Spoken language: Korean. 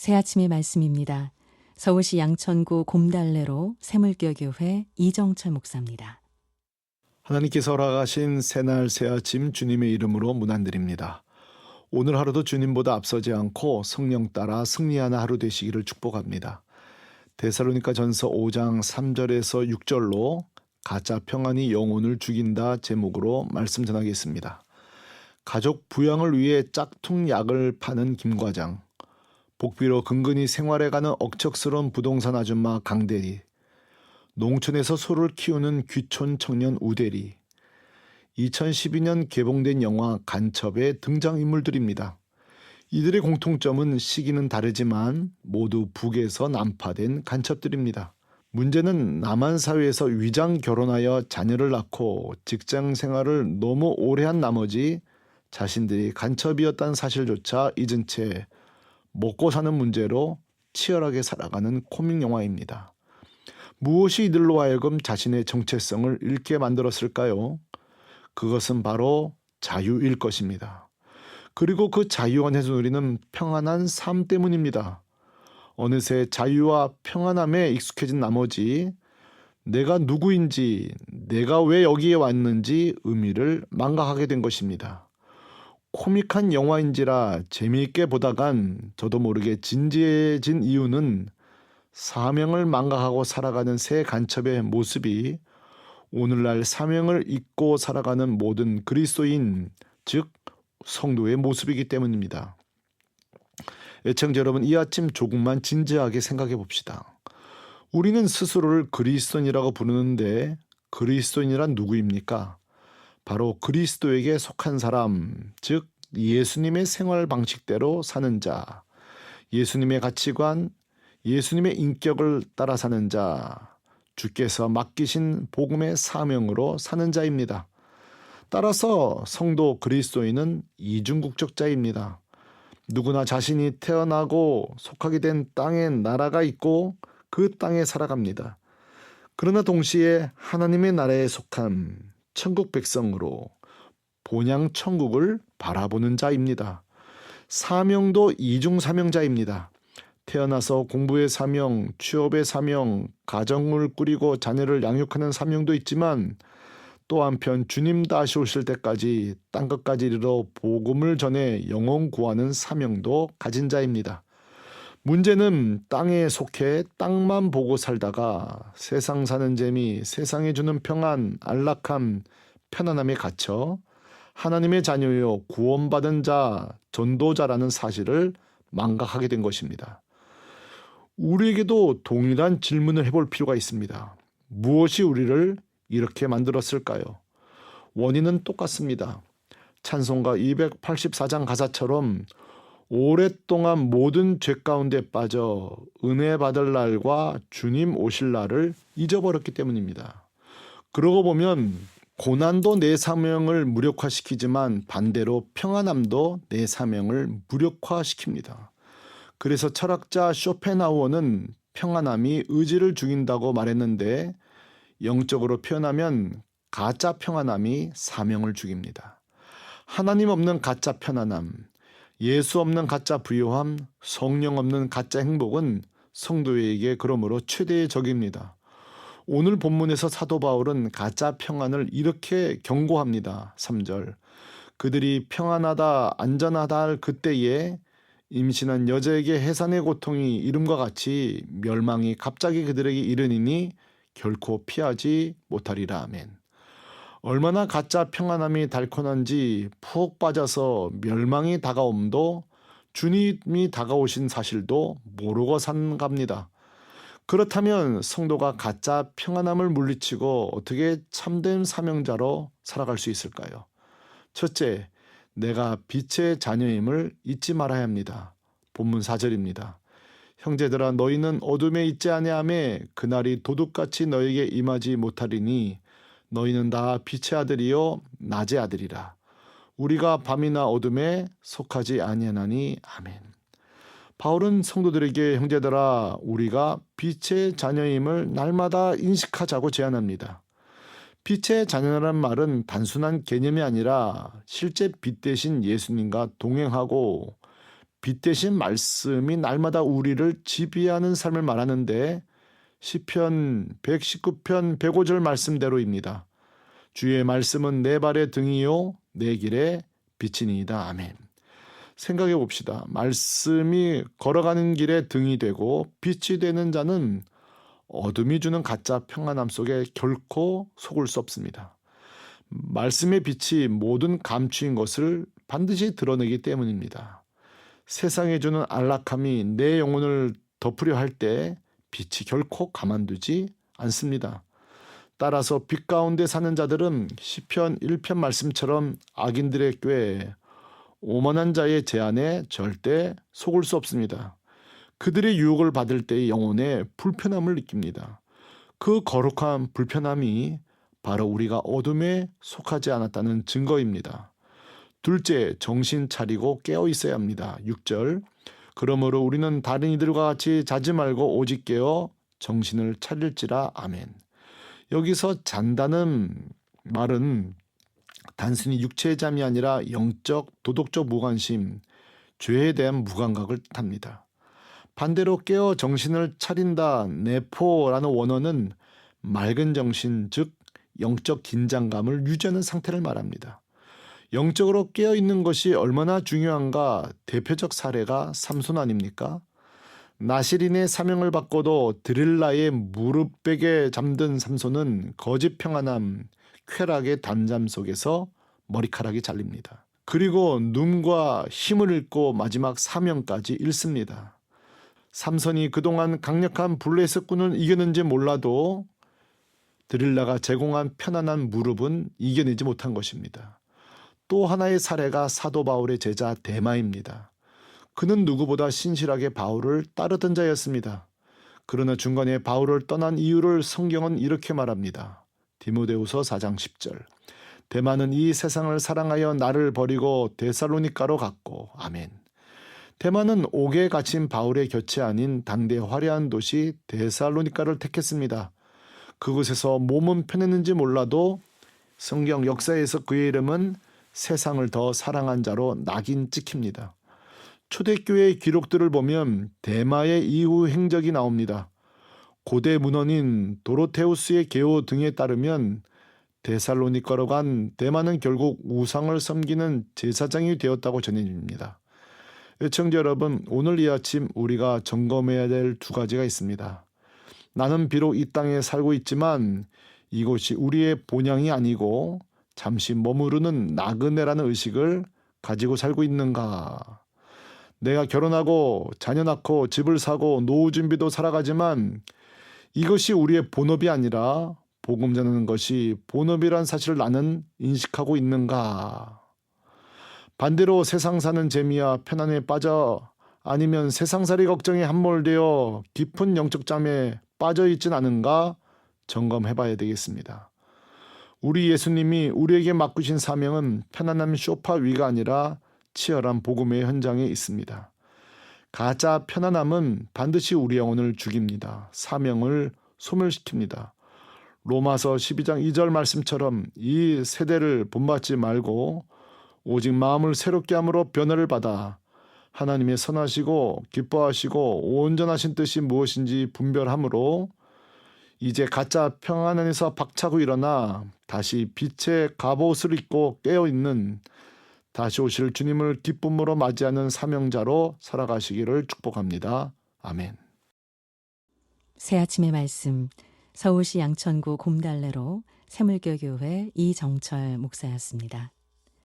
새아침의 말씀입니다. 서울시 양천구 곰달래로 새물교교회 이정철 목사입니다. 하나님께서 허락하신 새날 새아침 주님의 이름으로 문안드립니다. 오늘 하루도 주님보다 앞서지 않고 성령 따라 승리하는 하루 되시기를 축복합니다. 데살로니가 전서 5장 3절에서 6절로 가짜 평안이 영혼을 죽인다 제목으로 말씀 전하겠습니다. 가족 부양을 위해 짝퉁 약을 파는 김과장, 복비로 근근히 생활해가는 억척스러운 부동산 아줌마 강대리, 농촌에서 소를 키우는 귀촌 청년 우대리, 2012년 개봉된 영화 간첩의 등장인물들입니다. 이들의 공통점은 시기는 다르지만 모두 북에서 난파된 간첩들입니다. 문제는 남한 사회에서 위장 결혼하여 자녀를 낳고 직장 생활을 너무 오래 한 나머지 자신들이 간첩이었다는 사실조차 잊은 채 먹고 사는 문제로 치열하게 살아가는 코믹 영화입니다. 무엇이 이들로 하여금 자신의 정체성을 잃게 만들었을까요? 그것은 바로 자유일 것입니다. 그리고 그 자유 안에서 누리는 평안한 삶 때문입니다. 어느새 자유와 평안함에 익숙해진 나머지 내가 누구인지, 내가 왜 여기에 왔는지 의미를 망각하게 된 것입니다. 코믹한 영화인지라 재미있게 보다간 저도 모르게 진지해진 이유는 사명을 망각하고 살아가는 새 간첩의 모습이 오늘날 사명을 잊고 살아가는 모든 그리스도인, 즉 성도의 모습이기 때문입니다. 애청자 여러분, 이 아침 조금만 진지하게 생각해 봅시다. 우리는 스스로를 그리스도인이라고 부르는데 그리스도인이란 누구입니까? 바로 그리스도에게 속한 사람, 즉 예수님의 생활 방식대로 사는 자, 예수님의 가치관, 예수님의 인격을 따라 사는 자, 주께서 맡기신 복음의 사명으로 사는 자입니다. 따라서 성도 그리스도인은 이중국적자입니다. 누구나 자신이 태어나고 속하게 된 땅에 나라가 있고 그 땅에 살아갑니다. 그러나 동시에 하나님의 나라에 속한 천국 백성으로 본향 천국을 바라보는 자입니다. 사명도 이중사명자입니다. 태어나서 공부의 사명, 취업의 사명, 가정을 꾸리고 자녀를 양육하는 사명도 있지만 또 한편 주님 다시 오실 때까지 땅끝까지 이르러 복음을 전해 영혼 구하는 사명도 가진 자입니다. 문제는 땅에 속해 땅만 보고 살다가 세상 사는 재미, 세상에 주는 평안, 안락함, 편안함에 갇혀 하나님의 자녀요 구원받은 자, 전도자라는 사실을 망각하게 된 것입니다. 우리에게도 동일한 질문을 해볼 필요가 있습니다. 무엇이 우리를 이렇게 만들었을까요? 원인은 똑같습니다. 찬송가 284장 가사처럼 오랫동안 모든 죄 가운데 빠져 은혜 받을 날과 주님 오실 날을 잊어버렸기 때문입니다. 그러고 보면 고난도 내 사명을 무력화시키지만 반대로 평안함도 내 사명을 무력화시킵니다. 그래서 철학자 쇼펜하우어는 평안함이 의지를 죽인다고 말했는데 영적으로 표현하면 가짜 평안함이 사명을 죽입니다. 하나님 없는 가짜 편안함, 예수 없는 가짜 부요함, 성령 없는 가짜 행복은 성도에게 그러므로 최대의 적입니다. 오늘 본문에서 사도 바울은 가짜 평안을 이렇게 경고합니다. 3절, 그들이 평안하다 안전하다 할 그때에 임신한 여자에게 해산의 고통이 이름과 같이 멸망이 갑자기 그들에게 이르니니 결코 피하지 못하리라. 아멘. 얼마나 가짜 평안함이 달콤한지 푹 빠져서 멸망이 다가옴도 주님이 다가오신 사실도 모르고 산갑니다. 그렇다면 성도가 가짜 평안함을 물리치고 어떻게 참된 사명자로 살아갈 수 있을까요? 첫째, 내가 빛의 자녀임을 잊지 말아야 합니다. 본문 4절입니다. 형제들아 너희는 어둠에 있지 아니하매 그날이 도둑같이 너에게 임하지 못하리니 너희는 다 빛의 아들이요 낮의 아들이라. 우리가 밤이나 어둠에 속하지 아니하나니. 아멘. 바울은 성도들에게 형제들아 우리가 빛의 자녀임을 날마다 인식하자고 제안합니다. 빛의 자녀라는 말은 단순한 개념이 아니라 실제 빛 대신 예수님과 동행하고 빛 대신 말씀이 날마다 우리를 지배하는 삶을 말하는데 시편 119편 105절 말씀대로입니다. 주의 말씀은 내 발의 등이요 내 길의 빛이니이다. 아멘. 생각해 봅시다. 말씀이 걸어가는 길에 등이 되고 빛이 되는 자는 어둠이 주는 가짜 평안함 속에 결코 속을 수 없습니다. 말씀의 빛이 모든 감추인 것을 반드시 드러내기 때문입니다. 세상에 주는 안락함이 내 영혼을 덮으려 할 때 빛이 결코 가만두지 않습니다. 따라서 빛 가운데 사는 자들은 시편 1편 말씀처럼 악인들의 꾀에 오만한 자의 제안에 절대 속을 수 없습니다. 그들의 유혹을 받을 때의 영혼에 불편함을 느낍니다. 그 거룩한 불편함이 바로 우리가 어둠에 속하지 않았다는 증거입니다. 둘째, 정신 차리고 깨어 있어야 합니다. 6절. 그러므로 우리는 다른 이들과 같이 자지 말고 오직 깨어 정신을 차릴지라. 아멘. 여기서 잔다는 말은 단순히 육체의 잠이 아니라 영적, 도덕적 무관심, 죄에 대한 무감각을 뜻합니다. 반대로 깨어 정신을 차린다, 네포라는 원어는 맑은 정신, 즉 영적 긴장감을 유지하는 상태를 말합니다. 영적으로 깨어있는 것이 얼마나 중요한가 대표적 사례가 삼손 아닙니까? 나실인의 사명을 받고도 드릴라의 무릎백에 잠든 삼손은 거짓 평안함, 쾌락의 단잠 속에서 머리카락이 잘립니다. 그리고 눈과 힘을 잃고 마지막 사명까지 잃습니다. 삼손이 그동안 강력한 블레셋군을 이겼는지 몰라도 드릴라가 제공한 편안한 무릎은 이겨내지 못한 것입니다. 또 하나의 사례가 사도 바울의 제자 데마입니다. 그는 누구보다 신실하게 바울을 따르던 자였습니다. 그러나 중간에 바울을 떠난 이유를 성경은 이렇게 말합니다. 디모데후서 4장 10절. 데마는 이 세상을 사랑하여 나를 버리고 데살로니가로 갔고. 아멘. 데마는 옥에 갇힌 바울의 곁이 아닌 당대 화려한 도시 데살로니가를 택했습니다. 그곳에서 몸은 편했는지 몰라도 성경 역사에서 그의 이름은 세상을 더 사랑한 자로 낙인 찍힙니다. 초대교회의 기록들을 보면 데마의 이후 행적이 나옵니다. 고대 문헌인 도로테우스의 계호 등에 따르면 데살로니가로 간 데마는 결국 우상을 섬기는 제사장이 되었다고 전해집니다. 애청자 여러분, 오늘 이 아침 우리가 점검해야 될 두 가지가 있습니다. 나는 비록 이 땅에 살고 있지만 이곳이 우리의 본향이 아니고 잠시 머무르는 나그네라는 의식을 가지고 살고 있는가? 내가 결혼하고 자녀 낳고 집을 사고 노후 준비도 살아가지만 이것이 우리의 본업이 아니라 복음 전하는 것이 본업이란 사실을 나는 인식하고 있는가? 반대로 세상 사는 재미와 편안에 빠져 아니면 세상살이 걱정에 함몰되어 깊은 영적 잠에 빠져 있진 않은가 점검해봐야 되겠습니다. 우리 예수님이 우리에게 맡기신 사명은 편안한 소파 위가 아니라 치열한 복음의 현장에 있습니다. 가짜 편안함은 반드시 우리 영혼을 죽입니다. 사명을 소멸시킵니다. 로마서 12장 2절 말씀처럼 이 세대를 본받지 말고 오직 마음을 새롭게 함으로 변화를 받아 하나님의 선하시고 기뻐하시고 온전하신 뜻이 무엇인지 분별함으로 이제 가짜 평안 안에서 박차고 일어나 다시 빛의 갑옷을 입고 깨어있는 다시 오실 주님을 기쁨으로 맞이하는 사명자로 살아가시기를 축복합니다. 아멘. 새 아침의 말씀, 서울시 양천구 곰달래로 새물교교회 이정철 목사였습니다.